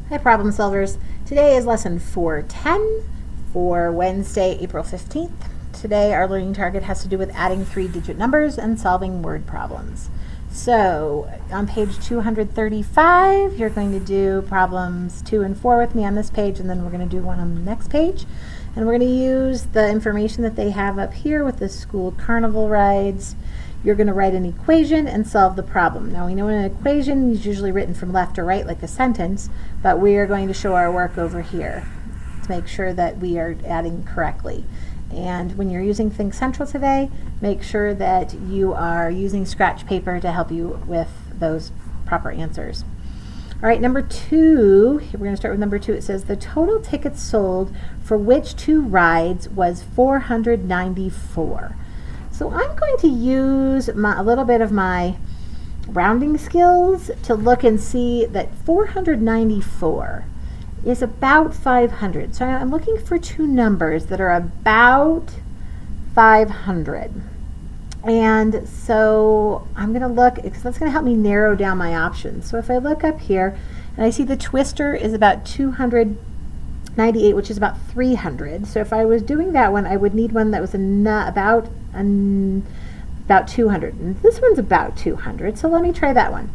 Hi, problem solvers. Today is lesson 410 for Wednesday, April 15th. Today our learning target has to do with adding 3-digit numbers and solving word problems. So on page 235, you're going to do problems 2 and 4 with me on this page, and then we're going to do one on the next page. And we're going to use the information that they have up here with the school carnival rides. You're going to write an equation and solve the problem. Now we know an equation is usually written from left to right like a sentence, but we are going to show our work over here to make sure that we are adding correctly. And when you're using Think Central today, make sure that you are using scratch paper to help you with those proper answers. All right, number 2, we're going to start with number 2. It says the total tickets sold for which 2 rides was 494. So I'm going to use a little bit of my rounding skills to look and see that 494 is about 500. So I'm looking for 2 numbers that are about 500. And so I'm going to look, because that's going to help me narrow down my options. So if I look up here and I see the twister is about 298, which is about 300. So if I was doing that one, I would need one that was about 200. And this one's about 200. So let me try that one.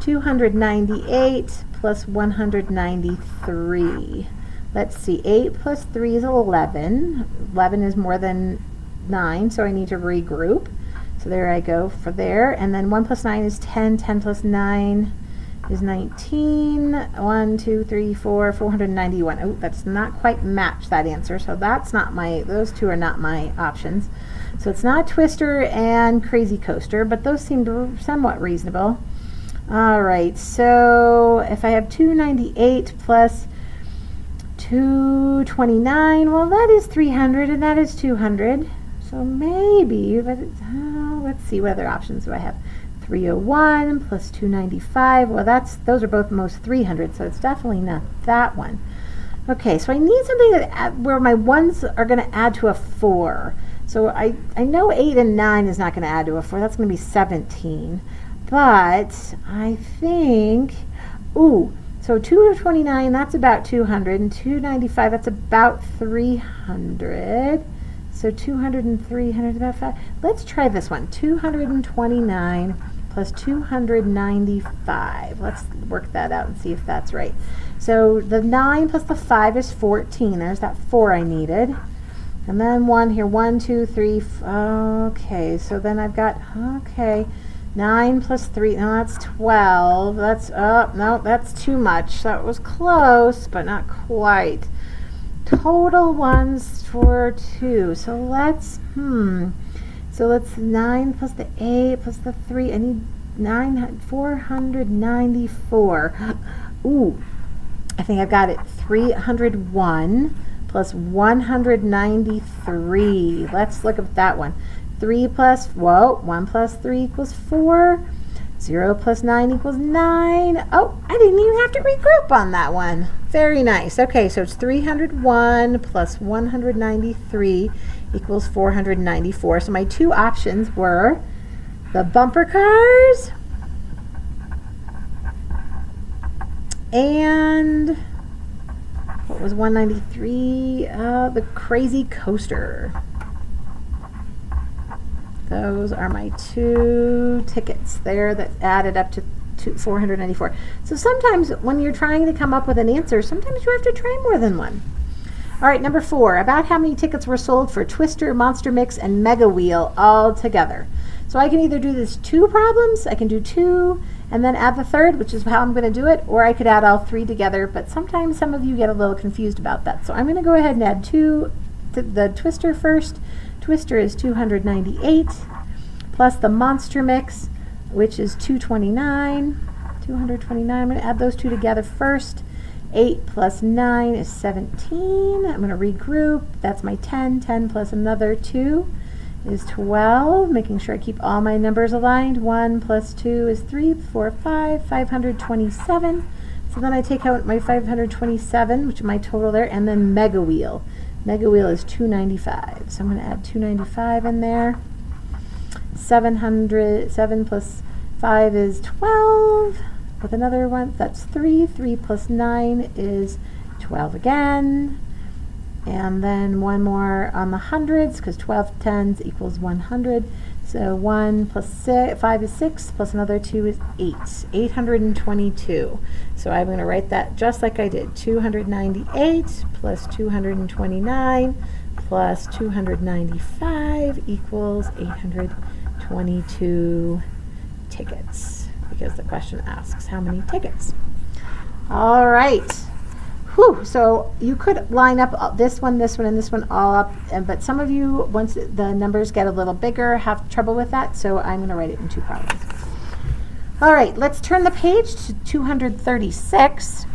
298 plus 193. Let's see, 8 plus 3 is 11. 11 is more than 9, so I need to regroup. So there I go for there. And then 1 plus 9 is 10. 10 plus 9 is 19. 1, 2, 3, 4, 491. Oh, that's not quite matched that answer. So that's not those 2 are not my options. So it's not Twister and Crazy Coaster, but those seem somewhat reasonable. All right, so if I have 298 plus 229, well, that is 300 and that is 200. So maybe, but let's see, what other options do I have? 301 plus 295. Well, those are both most 300, so it's definitely not that one. Okay, so I need something where my ones are going to add to a 4. So I know 8 and 9 is not going to add to a 4. That's going to be 17. But I think, so 229, that's about 200, and 295, that's about 300. So 200 and 300 is about 5. Let's try this one. 229 plus 295. Let's work that out and see if that's right. So the 9 plus the 5 is 14. There's that 4 I needed. And then 1 here. 1, 2, 3. Okay, so then I've got, 9 plus 3, no, that's 12. That's, no, that's too much. That was close, but not quite. Total ones for 2. So let's 9 plus the 8 plus the 3. I need 494. Ooh, I think I've got it. 301 plus 193. Let's look at that one. 1 plus 3 equals 4. 0 plus 9 equals 9. Oh, I didn't even have to regroup on that one. Very nice. Okay, so it's 301 plus 193 equals 494. So my 2 options were the bumper cars and what was 193? The Crazy Coaster. Those are my 2 tickets there that added up to 494. So sometimes when you're trying to come up with an answer, sometimes you have to try more than one. All right, number 4, about how many tickets were sold for Twister, Monster Mix, and Mega Wheel all together. So I can either do this 2 problems, I can do 2, and then add the 3rd, which is how I'm going to do it, or I could add all 3 together, but sometimes some of you get a little confused about that. So I'm going to go ahead and add 2 to the Twister first. Twister is 298 plus the Monster Mix, which is 229. 229. I'm going to add those 2 together first. 8 plus 9 is 17. I'm going to regroup. That's my 10. 10 plus another 2 is 12. Making sure I keep all my numbers aligned. 1 plus 2 is 3, 4, 5, 527. So then I take out my 527, which is my total there, and then Mega Wheel. Mega Wheel is 295. So I'm going to add 295 in there. 7 plus 5 is 12. with another one. That's 3. 3 plus 9 is 12 again. And then one more on the hundreds, because 12 tens equals 100. So 1 plus 5 is 6, plus another 2 is 8. 822. So I'm going to write that just like I did. 298 plus 229 plus 295 equals 822 tickets, because the question asks how many tickets. All right. Whew. So you could line up this one, and this one all up, but some of you, once the numbers get a little bigger, have trouble with that, so I'm going to write it in 2 problems. All right, let's turn the page to 236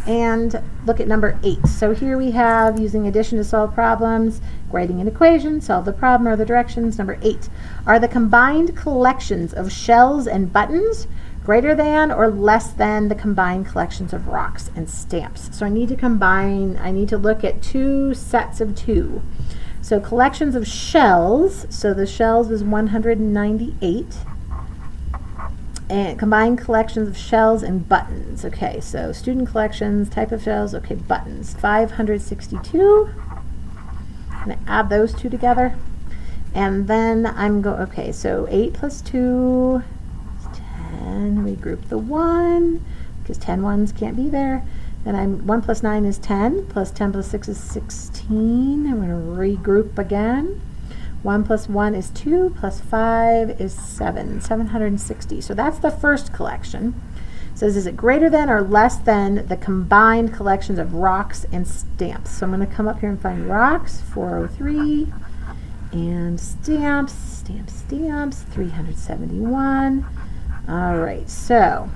and look at number 8. So here we have using addition to solve problems, writing an equation, solve the problem, or the directions. Number 8, are the combined collections of shells and buttons greater than or less than the combined collections of rocks and stamps? So I need to look at 2 sets of 2. So collections of shells, so the shells is 198. And combined collections of shells and buttons. Okay, so student collections, type of shells, okay, buttons, 562. I'm going to add those 2 together. And then okay, so 8 plus 2 is 10. We group the 1, because 10 ones can't be there. Then 1 plus 9 is 10, plus 10 plus 6 is 16. I'm going to regroup again. 1 plus 1 is 2, plus 5 is 7, 760. So that's the first collection. It says, is it greater than or less than the combined collections of rocks and stamps? So I'm going to come up here and find rocks, 403, and stamps, 371. All right, so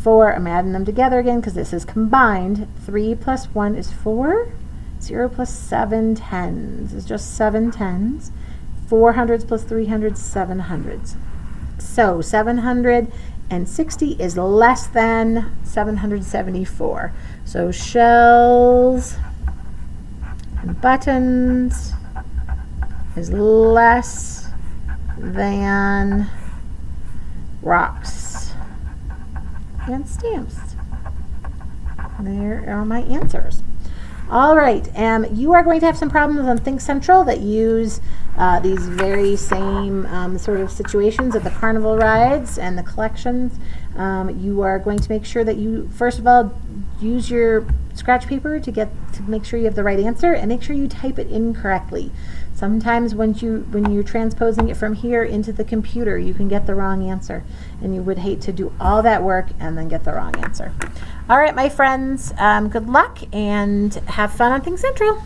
I'm adding them together again because this is combined. 3 plus 1 is 4. 0 plus 7 tens is just 7 tens. 400s plus 300s, 700s. So 760 is less than 774. So shells and buttons is less than rocks and stamps. There are my answers. All right, you are going to have some problems on Think Central that use these very same sort of situations of the carnival rides and the collections. You are going to make sure that you, first of all, use your scratch paper to make sure you have the right answer, and make sure you type it in correctly. Sometimes when you're transposing it from here into the computer, you can get the wrong answer, and you would hate to do all that work and then get the wrong answer. All right, my friends, good luck and have fun on Think Central.